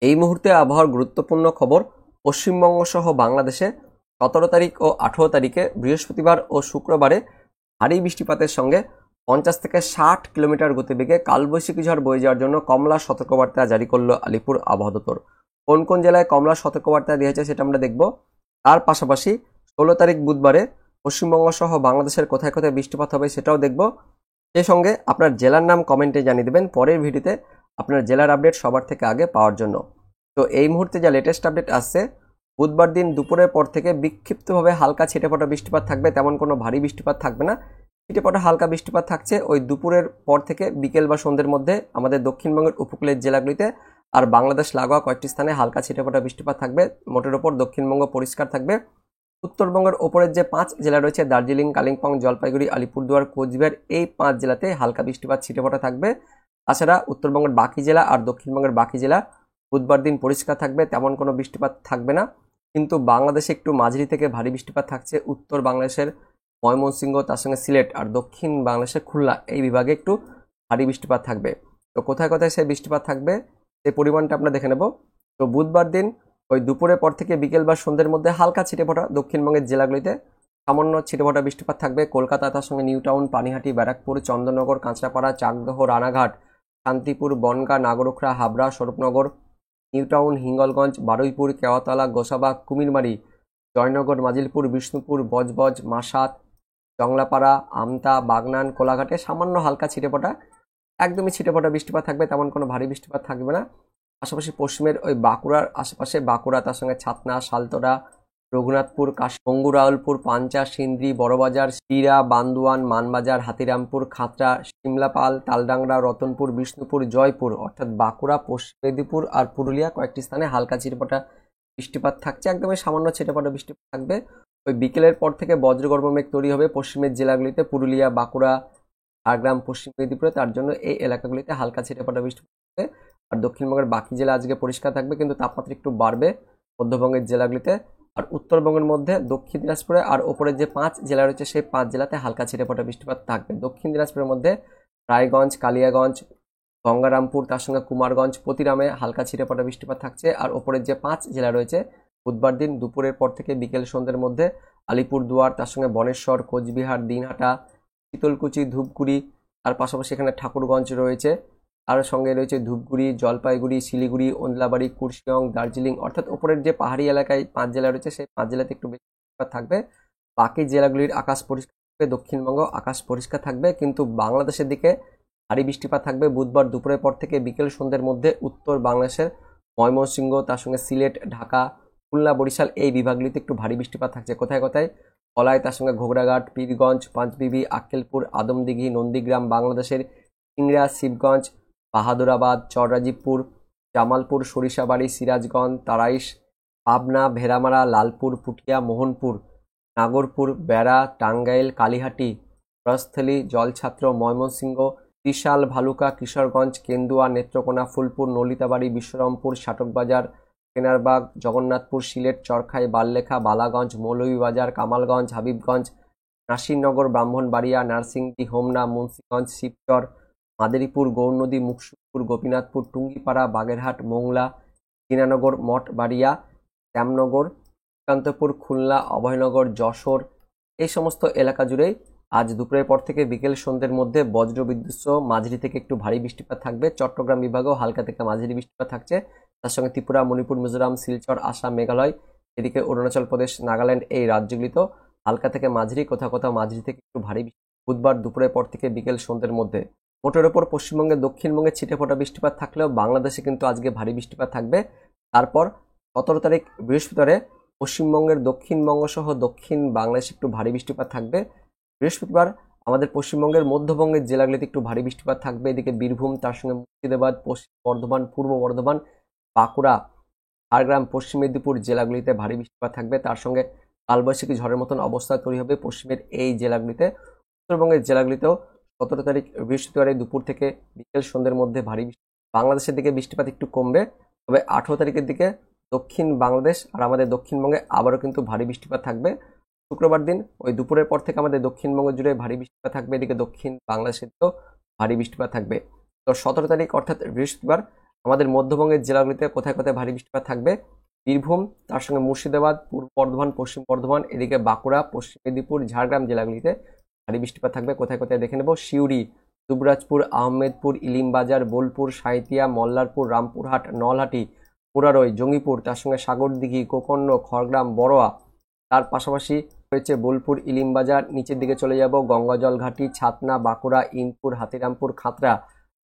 এই মুহূর্তে আবহাওয়ার গুরুত্বপূর্ণ খবর। পশ্চিমবঙ্গ সহ বাংলাদেশে 17 তারিখ ও 18 তারিখে বৃহস্পতিবার ও শুক্রবারে ভারী বৃষ্টিপাতের সঙ্গে 50 থেকে 60 কিলোমিটার গতিবেগে কালবৈশাখী ঝড় বয়ে যাওয়ার জন্য কমলা সতর্কবার্তা জারি করলো আলিপুর আবহাওয়া দপ্তর। কোন কোন জেলায় কমলা সতর্কবার্তা দিয়েছে সেটা আমরা দেখব। তার পাশাপাশি 16 তারিখ বুধবারে পশ্চিমবঙ্গ সহ বাংলাদেশের কোথায় কোথায় বৃষ্টিপাত হবে সেটাও দেখব। সেই সঙ্গে আপনার জেলার নাম কমেন্টে জানিয়ে দেবেন পরের ভিডিওতে আপনার জেলার আপডেট সবার থেকে আগে পাওয়ার জন্য। তো এই মুহূর্তে যা লেটেস্ট আপডেট আসছে, বুধবার দিন দুপুরের পর থেকে বিক্ষিপ্তভাবে হালকা ছিটেফোঁটা বৃষ্টিপাত থাকবে, তেমন কোনো ভারী বৃষ্টিপাত থাকবে না। ছিটেফোঁটা হালকা বৃষ্টিপাত থাকছে ওই দুপুরের পর থেকে বিকেল বা সন্ধ্যের মধ্যে আমাদের দক্ষিণবঙ্গের উপকূলের জেলাগুলিতে, আর বাংলাদেশ লাগোয়া কয়েকটি স্থানে হালকা ছিটেফোঁটা বৃষ্টিপাত থাকবে। মোটের ওপর দক্ষিণবঙ্গ পরিষ্কার থাকবে। উত্তরবঙ্গের ওপরের যে 5 জেলা রয়েছে দার্জিলিং, কালিম্পং, জলপাইগুড়ি, আলিপুরদুয়ার, কোচবিহার, এই 5 জেলাতে হালকা বৃষ্টিপাত ছিটেফোঁটা থাকবে। তাছাড়া উত্তরবঙ্গের বাকি জেলা আর দক্ষিণবঙ্গের বাকি জেলা বুধবার দিন পরিষ্কার থাকবে, তেমন কোনো বৃষ্টিপাত থাকবে না। কিন্তু বাংলাদেশে একটু মাঝারি থেকে ভারী বৃষ্টিপাত থাকছে। উত্তর বাংলাদেশের ময়মনসিংহ, তার সঙ্গে সিলেট আর দক্ষিণ বাংলাদেশের খুলনা এই বিভাগে একটু ভারী বৃষ্টিপাত থাকবে। তো কোথায় কোথায় সেই বৃষ্টিপাত থাকবে সেই পরিমাণটা আমরা দেখে নেব। তো বুধবার দিন ওই দুপুরের পর থেকে বিকেল বা সন্ধ্যের মধ্যে হালকা ছিটেফোঁটা দক্ষিণবঙ্গের জেলাগুলিতে সামান্য ছিটেফোঁটা বৃষ্টিপাত থাকবে। কলকাতা, তার সঙ্গে নিউ টাউন, পানিহাটি, ব্যারাকপুর, চন্দননগর, কাঁচরাপাড়া, চাকদহ, রানাঘাট, শান্তিপুর, বনগাঁ, নাগরোখড়া, হাবড়া, স্বরূপনগর, নিউ টাউন, হিঙ্গলগঞ্জ, বারুইপুর, কেওয়াতলা, গোসাবা, কুমিরমারি, জয়নগর, মাজিলপুর, বিষ্ণুপুর, বজবজ, মাসাত, জংলাপাড়া, আমতা, বাগনান, কোলাঘাটে সামান্য হালকা ছিটেফোঁটা, একদমই ছিটেফোঁটা বৃষ্টিপাত থাকবে, তেমন কোনো ভারী বৃষ্টিপাত থাকবে না। পাশাপাশি পশ্চিমের ওই বাঁকুড়ার আশেপাশে বাঁকুড়া, তার সঙ্গে ছাতনা, সালতোরা, রঘুনাথপুর, মঙ্গুরাউলপুর, পাঞ্চা, সিন্দ্রি, বড়বাজার, শিরা, বান্দুয়ান, মানবাজার, হাতিরামপুর, খাতড়া, শিমলাপাল, তালডাংরা, রতনপুর, বিষ্ণুপুর, জয়পুর অর্থাৎ বাঁকুড়া, পশ্চিম মেদিনীপুর আর পুরুলিয়া কয়েকটি স্থানে হালকা ছিটেফোঁটা বৃষ্টিপাত থাকছে, একদমই সামান্য ছিটেফোঁটা বৃষ্টিপাত থাকবে। ওই বিকেলের পর থেকে বজ্রগর্ভ মেঘ তৈরি হবে পশ্চিমের জেলাগুলিতে, পুরুলিয়া, বাঁকুড়া, ঝাড়গ্রাম, পশ্চিম মেদিনীপুরে, তার জন্য এই এলাকাগুলিতে হালকা ছিটেফোঁটা বৃষ্টিপাত থাকবে। আর দক্ষিণবঙ্গের বাকি জেলা আজকে পরিষ্কার থাকবে, কিন্তু তাপমাত্রা একটু বাড়বে মধ্যবঙ্গের জেলাগুলিতে। আর উত্তরবঙ্গের মধ্যে দক্ষিণ দিনাজপুরে আর ওপরের যে 5 জেলা রয়েছে সেই 5 জেলাতে হালকা ছিটেফোঁটা বৃষ্টিপাত থাকবে। দক্ষিণ দিনাজপুরের মধ্যে রায়গঞ্জ, কালিয়াগঞ্জ, গঙ্গারামপুর, তার সঙ্গে কুমারগঞ্জ, প্রতিরামে হালকা ছিটেফোঁটা বৃষ্টিপাত থাকছে। আর ওপরের যে 5 জেলা রয়েছে বুধবার দিন দুপুরের পর থেকে বিকেল সন্ধ্যের মধ্যে আলিপুরদুয়ার, তার সঙ্গে বনেশ্বর, কোচবিহার, দিনহাটা, শীতলকুচি, ধূপগুড়ি, তার পাশাপাশি এখানে ঠাকুরগঞ্জ রয়েছে, তার সঙ্গে রয়েছে ধূপগুড়ি, জলপাইগুড়ি, শিলিগুড়ি, ওন্দলাবাড়ি, কুর্শিয়ং, দার্জিলিং, অর্থাৎ ওপরের যে পাহাড়ি এলাকায় 5 জেলা রয়েছে সেই 5 জেলাতে একটু বেশি বৃষ্টিপাত থাকবে। বাকি জেলাগুলির আকাশ পরিষ্কার থাকবে, দক্ষিণবঙ্গ আকাশ পরিষ্কার থাকবে, কিন্তু বাংলাদেশের দিকে ভারী বৃষ্টিপাত থাকবে বুধবার দুপুরের পর থেকে বিকেল সন্ধ্যের মধ্যে। উত্তর বাংলাদেশের ময়মনসিংহ, তার সঙ্গে সিলেট, ঢাকা, খুলনা, বরিশাল এই বিভাগগুলিতে একটু ভারী বৃষ্টিপাত থাকছে। কোথায় কোথায়? কলাই, তার সঙ্গে ঘোগরাঘাট, পীরগঞ্জ, পাঁচবিবি, আক্কেলপুর, আদমদিঘি, নন্দীগ্রাম, বাংলাদেশের সিংড়া, শিবগঞ্জ, বাহাদুরাবাদ, চররাজীবপুর, জামালপুর, সরিষাবাড়ি, সিরাজগঞ্জ, তারাইশ, পাবনা, ভেড়ামারা, লালপুর, পুঠিয়া, মোহনপুর, নাগরপুর, বেড়া, টাঙ্গাইল, কালিহাটি, রসথলী, জলছাত্র, ময়মনসিংহ, ত্রিশাল, ভালুকা, কিশোরগঞ্জ, কেন্দুয়া, নেত্রকোনা, ফুলপুর, নলিতাবাড়ি, বিশ্বরমপুর, সাটকবাজার, কেনারবাগ, জগন্নাথপুর, সিলেট, চরখাই, বাললেখা, বালাগঞ্জ, মৌলভীবাজার, কামালগঞ্জ, হাবিবগঞ্জ, নাসিরনগর, ব্রাহ্মণবাড়িয়া, নার্সিংদী, হোমনা, মুন্সিগঞ্জ, শিবচর, মাদারীপুর, গৌরনদী, মুকসুদপুর, গোপীনাথপুর, টুঙ্গিপাড়া, বাগেরহাট, মোংলা, দীনানগর, মঠবাড়িয়া, শ্যামনগর, কান্তপুর, খুলনা, অভয়নগর, যশোর এই সমস্ত এলাকা জুড়েই আজ দুপুরের পর থেকে বিকেল সন্ধ্যের মধ্যে বজ্রবিদ্যুৎ সহ মাঝারি থেকে একটু ভারী বৃষ্টিপাত থাকবে। চট্টগ্রাম বিভাগেও হালকা থেকে মাঝারি বৃষ্টিপাত থাকছে। তার সঙ্গে ত্রিপুরা, মণিপুর, মিজোরাম, শিলচর, আসাম, মেঘালয়, এদিকে অরুণাচল প্রদেশ, নাগাল্যান্ড এই রাজ্যগুলিতেও হালকা থেকে মাঝারি, কোথাও কোথাও মাঝারি থেকে একটু ভারী বুধবার দুপুরের পর থেকে বিকেল সন্ধ্যের মধ্যে। মোটের ওপর পশ্চিমবঙ্গে, দক্ষিণবঙ্গে ছিটেফোঁটা বৃষ্টিপাত থাকলেও বাংলাদেশে কিন্তু আজকে ভারী বৃষ্টিপাত থাকবে। তারপর 17 তারিখ বৃহস্পতিবারে পশ্চিমবঙ্গের দক্ষিণবঙ্গ সহ দক্ষিণ বাংলাদেশে একটু ভারী বৃষ্টিপাত থাকবে। বৃহস্পতিবার আমাদের পশ্চিমবঙ্গের মধ্যবঙ্গের জেলাগুলিতে একটু ভারী বৃষ্টিপাত থাকবে। এদিকে বীরভূম, তার সঙ্গে মুর্শিদাবাদ, পশ্চিম বর্ধমান, পূর্ব বর্ধমান, বাঁকুড়া, ঝাড়গ্রাম, পশ্চিম মেদিনীপুর জেলাগুলিতে ভারী বৃষ্টিপাত থাকবে। তার সঙ্গে কালবৈশাখী ঝড়ের মতন অবস্থা তৈরি হবে পশ্চিমের এই জেলাগুলিতে। উত্তরবঙ্গের জেলাগুলিতেও 17 তারিখ বৃহস্পতিবারে দুপুর থেকে বিকেল সন্ধ্যের মধ্যে ভারী বৃষ্টি। বাংলাদেশের দিকে বৃষ্টিপাত একটু কমবে, তবে 18 তারিখের দিকে দক্ষিণ বাংলাদেশ আর আমাদের দক্ষিণবঙ্গে আবারও কিন্তু ভারী বৃষ্টিপাত থাকবে। শুক্রবার দিন ওই দুপুরের পর থেকে আমাদের দক্ষিণবঙ্গ জুড়ে ভারী বৃষ্টিপাত থাকবে, এদিকে দক্ষিণ বাংলাদেশের দিকেও ভারী বৃষ্টিপাত থাকবে। তো 17 তারিখ অর্থাৎ বৃহস্পতিবার আমাদের মধ্যবঙ্গের জেলাগুলিতে কোথায় কোথায় ভারী বৃষ্টিপাত থাকবে? বীরভূম, তার সঙ্গে মুর্শিদাবাদ, পূর্ব বর্ধমান, পশ্চিম বর্ধমান, এদিকে বাঁকুড়া, পশ্চিম মেদিনীপুর, ঝাড়গ্রাম জেলাগুলিতে ভারী বৃষ্টিপাত থাকবে। কোথায় কোথায় দেখে নেব। সিউড়ি, দুবরাজপুর, আহমেদপুর, ইলিমবাজার, বোলপুর, সাঁইথিয়া, মল্লারপুর, রামপুরহাট, নলহাটি, মুরারই, জঙ্গিপুর, তার সঙ্গে সাগরদিঘি, গোকর্ণ, খড়গ্রাম, বড়োয়া। তার পাশাপাশি রয়েছে বোলপুর, ইলিমবাজার, নিচের দিকে চলে যাব গঙ্গাজল ঘাটি, ছাতনা, বাঁকুড়া, ইনপুর, হাতিরামপুর, খাতড়া,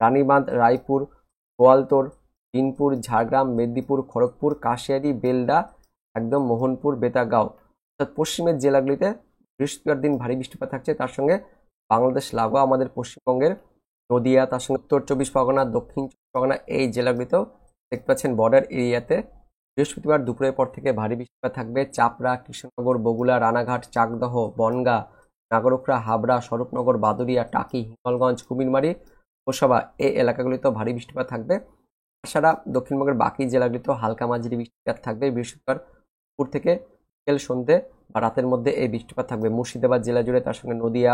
রানীবাঁধ, রায়পুর, গোয়ালতোর, বিনপুর, ঝাড়গ্রাম, মেদিনীপুর, খড়গপুর, কাশিয়ারি, বেলডা, একদম মোহনপুর, বেতাগাঁও। অর্থাৎ পশ্চিমের জেলাগুলিতে বৃহস্পতিবার দিন ভারী বৃষ্টিপাত থাকছে। তার সঙ্গে বাংলাদেশ লাগোয়া আমাদের পশ্চিমবঙ্গের নদিয়া, তার সঙ্গে উত্তর চব্বিশ পরগনা, দক্ষিণ চব্বিশ পরগনা, এই জেলাগুলিতেও দেখতে পাচ্ছেন বর্ডার এরিয়াতে বৃহস্পতিবার দুপুরের পর থেকে ভারী বৃষ্টিপাত থাকবে। চাপড়া, কৃষ্ণনগর, বগুড়া, রানাঘাট, চাকদহ, বনগাঁ, নাগরখোলা, হাবড়া, স্বরূপনগর, বাদুড়িয়া, টাকি, হিঙ্গলগঞ্জ, কুমিরমারি, গোসাবা, এই এলাকাগুলিতেও ভারী বৃষ্টিপাত থাকবে। তাছাড়া দক্ষিণবঙ্গের বাকি জেলাগুলিতেও হালকা মাঝারি বৃষ্টিপাত থাকবে। বৃহস্পতিবার দুপুর থেকে বিকেল সন্ধ্যে বা রাতের মধ্যে এই বৃষ্টিপাত থাকবে মুর্শিদাবাদ জেলা জুড়ে, তার সঙ্গে নদিয়া,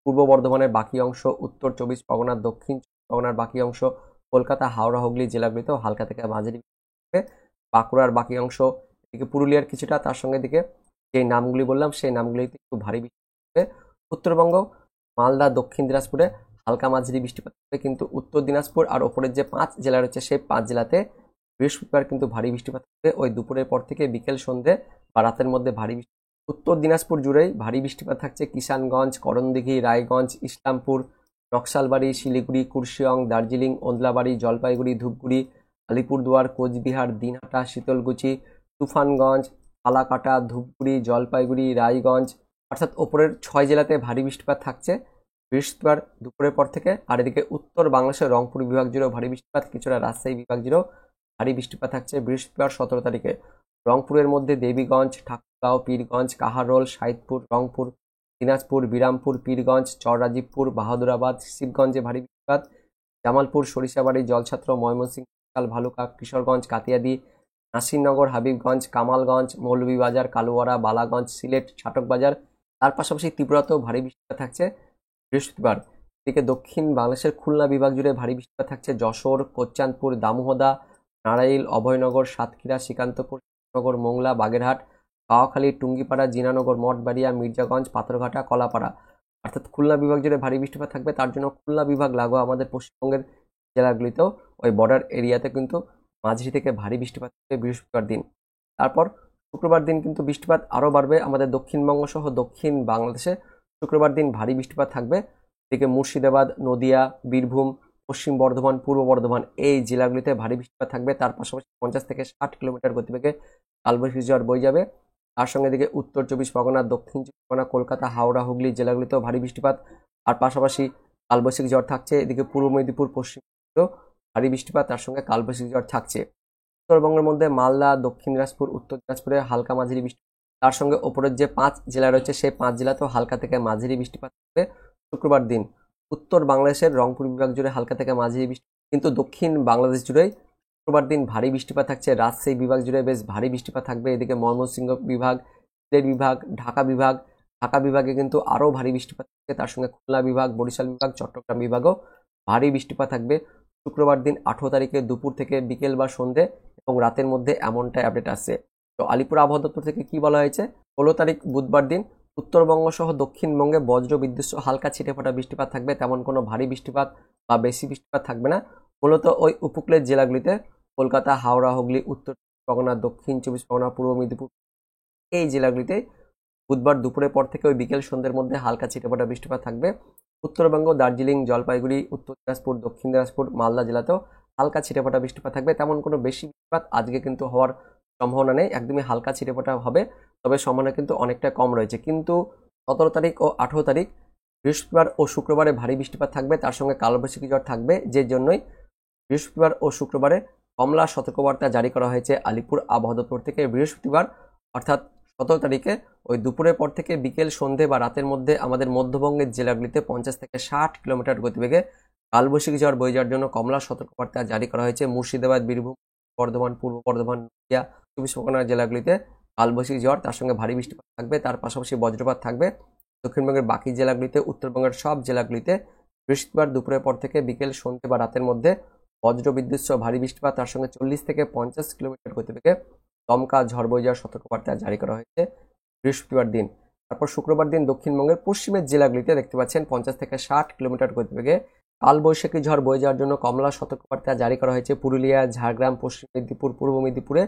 পূর্ব বর্ধমানের বাকি অংশ, উত্তর চব্বিশ পরগনা, দক্ষিণ চব্বিশ পরগনার বাকি অংশ, কলকাতা, হাওড়া, হুগলি জেলাগুলিতেও হালকা থেকে মাঝারি বৃষ্টিপাত থাকবে। বাঁকুড়ার বাকি অংশ, এদিকে পুরুলিয়ার কিছুটা, তার সঙ্গে এদিকে যেই নামগুলি বললাম সেই নামগুলিতে একটু ভারী বৃষ্টিপাত থাকবে। উত্তরবঙ্গ, মালদা, দক্ষিণ দিনাজপুরে হালকা মাঝারি বৃষ্টিপাত হবে, কিন্তু উত্তর দিনাজপুর আর ওপরের যে 5 জেলা রয়েছে সেই 5 জেলাতে বৃহস্পতিবার কিন্তু ভারী বৃষ্টিপাত হবে। ওই দুপুরের পর থেকে বিকেল সন্ধ্যে বা রাতের মধ্যে ভারী বৃষ্টি। উত্তর দিনাজপুর জুড়েই ভারী বৃষ্টিপাত থাকছে। কিষানগঞ্জ, করণদিঘি, রায়গঞ্জ, ইসলামপুর, নকশালবাড়ি, শিলিগুড়ি, কুর্শিয়ং, দার্জিলিং, ওদলাবাড়ি, জলপাইগুড়ি, ধূপগুড়ি, আলিপুরদুয়ার, কোচবিহার, দিনহাটা, শীতলকুচি, তুফানগঞ্জ, ফালাকাটা, ধূপগুড়ি, জলপাইগুড়ি, রায়গঞ্জ, অর্থাৎ ওপরের 6 জেলাতে ভারী বৃষ্টিপাত থাকছে বৃহস্পতিবার দুপুরের পর থেকে। আর এদিকে উত্তর বাংলাদেশের রংপুর বিভাগ জুড়েও ভারী বৃষ্টিপাত, কিছুটা রাজশাহী বিভাগ জুড়েও ভারী বৃষ্টিপাত থাকছে বৃহস্পতিবার 17 তারিখে। রংপুরের মধ্যে দেবীগঞ্জ, ঠাকুরগাঁও, পীরগঞ্জ, কাহারোল, সাইদপুর, রংপুর, দিনাজপুর, বিরামপুর, পীরগঞ্জ, চররাজীবপুর, বাহাদুরাবাদ, শিবগঞ্জে ভারী বৃষ্টিপাত। জামালপুর, সরিষাবাড়ি, জলছাত্র, ময়মনসিংহ, ভালুকা, কিশোরগঞ্জ, কাতিয়াদি, নাসিরনগর, হাবিবগঞ্জ, কামালগঞ্জ, মৌলভীবাজার, কালুয়ারা, বালাগঞ্জ, সিলেট, ছাটকবাজার। তার পাশাপাশি ত্রিপুরাতেও ভারী বৃষ্টিপাত থাকছে বৃহস্পতিবার। এদিকে দক্ষিণ বাংলাদেশের খুলনা বিভাগ জুড়ে ভারী বৃষ্টিপাত থাকছে। যশোর, কোচ্চানপুর, দামোহদা, নারাইল, অভয়নগর, সাতক্ষীরা, শ্রীকান্তপুর, নগর, মোংলা, বাগেরহাট, কাওয়াখালী, টুঙ্গিপাড়া, জিনানগর, মঠবাড়িয়া, মির্জাগঞ্জ, পাথরঘাটা, কলাপাড়া। অর্থাৎ খুলনা বিভাগ জুড়ে ভারী বৃষ্টিপাত থাকবে। তার জন্য খুলনা বিভাগ লাগোয়া আমাদের পশ্চিমবঙ্গের জেলাগুলিতেও ওই বর্ডার এরিয়াতে কিন্তু মাঝারি থেকে ভারী বৃষ্টিপাত থাকবে বৃহস্পতিবার দিন। তারপর শুক্রবার দিন কিন্তু বৃষ্টিপাত আরও বাড়বে আমাদের দক্ষিণবঙ্গ সহ দক্ষিণ বাংলাদেশে। শুক্রবার দিন ভারী বৃষ্টিপাত থাকবে। এদিকে মুর্শিদাবাদ, নদিয়া, বীরভূম, পশ্চিম বর্ধমান, পূর্ব বর্ধমান, এই জেলাগুলিতে ভারী বৃষ্টিপাত থাকবে। তার পাশাপাশি 50 থেকে 60 কিলোমিটার গতিবেগে কালবৈশাখী ঝড় বয়ে যাবে। তার সঙ্গে এদিকে উত্তর চব্বিশ পরগনা, দক্ষিণ চব্বিশ পরগনা, কলকাতা, হাওড়া, হুগলি জেলাগুলিতেও ভারী বৃষ্টিপাত। আর পাশাপাশি কালবৈশাখী ঝড় থাকছে এদিকে পূর্ব মেদিনীপুর, পশ্চিম ভারী বৃষ্টিপাত, তার সঙ্গে কালবৈশাখী ঝড় থাকছে। উত্তরবঙ্গের মধ্যে মালদা, দক্ষিণ দিনাজপুর, উত্তর দিনাজপুরে হালকা মাঝারি বৃষ্টি। তার সঙ্গে ওপরের যে 5 জেলা রয়েছে সেই 5 জেলাতেও হালকা থেকে মাঝারি বৃষ্টিপাত থাকবে শুক্রবার দিন। উত্তর বাংলাদেশের রংপুর বিভাগ জুড়ে হালকা থেকে মাঝারি বৃষ্টি, কিন্তু দক্ষিণ বাংলাদেশ জুড়েই শুক্রবার দিন ভারী বৃষ্টিপাত থাকছে। রাজশাহী বিভাগ জুড়ে বেশ ভারী বৃষ্টিপাত থাকবে। এদিকে ময়মনসিংহ বিভাগ, সিলেট বিভাগ, ঢাকা বিভাগে কিন্তু আরও ভারী বৃষ্টিপাত থাকবে। তার সঙ্গে খুলনা বিভাগ, বরিশাল বিভাগ, চট্টগ্রাম বিভাগও ভারী বৃষ্টিপাত থাকবে শুক্রবার দিন 18 তারিখে দুপুর থেকে বিকেল বা সন্ধে এবং রাতের মধ্যে, এমনটাই আপডেট আসছে। তো আলিপুর আবহাওয়া দপ্তর থেকে কি বলা হয়েছে? 16 তারিখ বুধবার দিন উত্তরবঙ্গ সহ দক্ষিণবঙ্গে বজ্র বিদ্যুৎ সহ হালকা ছিটেফোঁটা বৃষ্টিপাত থাকবে। তেমন কোনো ভারী বৃষ্টিপাত বা বেশি বৃষ্টিপাত থাকবে না। মূলত ওই উপকূলের জেলাগুলিতে কলকাতা, হাওড়া, হুগলি, উত্তর চব্বিশ পরগনা, দক্ষিণ চব্বিশ পরগনা, পূর্ব মেদিনীপুর, এই জেলাগুলিতে বুধবার দুপুরের পর থেকে ওই বিকেল সন্ধ্যের মধ্যে হালকা ছিটেফোঁটা বৃষ্টিপাত থাকবে। উত্তরবঙ্গ, দার্জিলিং, জলপাইগুড়ি, উত্তর দিনাজপুর, দক্ষিণ দিনাজপুর, মালদা জেলাতেও হালকা ছিটেফোঁটা বৃষ্টিপাত থাকবে। তেমন কোনো বেশি বৃষ্টিপাত আজকে কিন্তু হওয়ার সম্ভাবনা নেই, একদমই হালকা ছিটেফোঁটা হবে, তবে সম্ভাবনা কিন্তু অনেকটা কম রয়েছে। কিন্তু 17 তারিখ ও 18 তারিখ বৃহস্পতিবার ও শুক্রবারে ভারী বৃষ্টিপাত থাকবে, তার সঙ্গে কালবৈশাখী ঝড় থাকবে, যে জন্যই বৃহস্পতিবার ও শুক্রবারে কমলা সতর্কবার্তা জারি করা হয়েছে আলিপুর আবহাওয়া দপ্তর থেকে। বৃহস্পতিবার অর্থাৎ 17 তারিখে ওই দুপুরের পর থেকে বিকেল সন্ধে বা রাতের মধ্যে আমাদের মধ্যবঙ্গের জেলাগুলিতে 50 থেকে 60 কিলোমিটার গতিবেগে কালবৈশাখী ঝড় বয়ে যাওয়ার জন্য কমলা সতর্কবার্তা জারি করা হয়েছে। মুর্শিদাবাদ, বীরভূম, বর্ধমান, পূর্ব বর্ধমান, নদিয়া, চব্বিশ পরগনা জেলাগুলিতে কালবৈশাখী ঝড়, তার সঙ্গে ভারী বৃষ্টিপাত থাকবে। তার পাশাপাশি বজ্রপাত থাকবে দক্ষিণবঙ্গের বাকি জেলাগুলিতে। উত্তরবঙ্গের সব জেলাগুলিতে বৃহস্পতিবার দুপুরের পর থেকে বিকেল সন্ধে বা রাতের মধ্যে বজ্র বিদ্যুৎ সহ ভারী বৃষ্টিপাত, তার সঙ্গে 40 থেকে 50 কিলোমিটার গতিবেগে দমকা ঝড় বয়ে যাওয়ার সতর্কবার্তা জারি করা হয়েছে বৃহস্পতিবার দিন। তারপর শুক্রবার দিন দক্ষিণবঙ্গের পশ্চিমের জেলাগুলিতে দেখতে পাচ্ছেন 50 থেকে 60 কিলোমিটার গতিবেগে কালবৈশাখী ঝড় বয়ে যাওয়ার জন্য কমলা সতর্কবার্তা জারি করা হয়েছে পুরুলিয়া, ঝাড়গ্রাম, পশ্চিম মেদিনীপুর, পূর্ব মেদিনীপুরে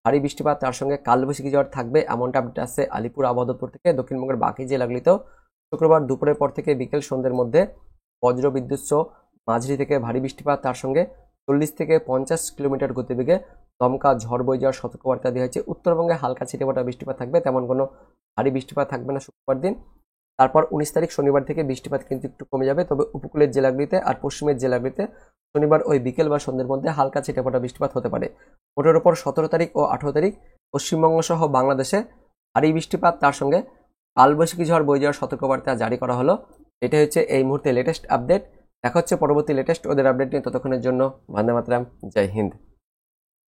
ভারী বৃষ্টিপাত, তার সঙ্গে কালবৈশাখী ঝড় থাকবে এমনটা আপডেট আসছে আলিপুর আবহাওয়া দপ্তর থেকে। দক্ষিণবঙ্গের বাকি জেলাগুলিতেও শুক্রবার দুপুরের পর থেকে বিকেল সন্ধ্যের মধ্যে বজ্র বিদ্যুৎ সহ মাঝারি থেকে ভারী বৃষ্টিপাত, তার সঙ্গে 40 থেকে 50 কিলোমিটার গতিবেগে দমকা ঝড় বয়ে যাওয়ার সতর্কবার্তা দেওয়া হয়েছে। উত্তরবঙ্গে হালকা ছিটেফোঁটা বৃষ্টিপাত থাকবে, তেমন কোনো ভারী বৃষ্টিপাত থাকবে না শুক্রবার দিন। তারপর 19 তারিখ শনিবার থেকে বৃষ্টিপাত কিন্তু একটু কমে যাবে, তবে উপকূলের জেলাগুলিতে আর পশ্চিমের জেলাগুলিতে শনিবার ওই বিকেল বা সন্ধ্যের মধ্যে হালকা ছিটেফোঁটা বৃষ্টিপাত হতে পারে। মোটের ওপর 17 তারিখ ও 18 তারিখ পশ্চিমবঙ্গ সহ বাংলাদেশে ভারী বৃষ্টিপাত, তার সঙ্গে কালবৈশাখী ঝড় বয়ে যাওয়ার সতর্কবার্তা জারি করা হলো। এটা হচ্ছে এই মুহূর্তে লেটেস্ট আপডেট। দেখা হচ্ছে পরবর্তী লেটেস্ট ওদের আপডেট নিয়ে, ততক্ষণের জন্য বন্দে মাতরম, জয় হিন্দ।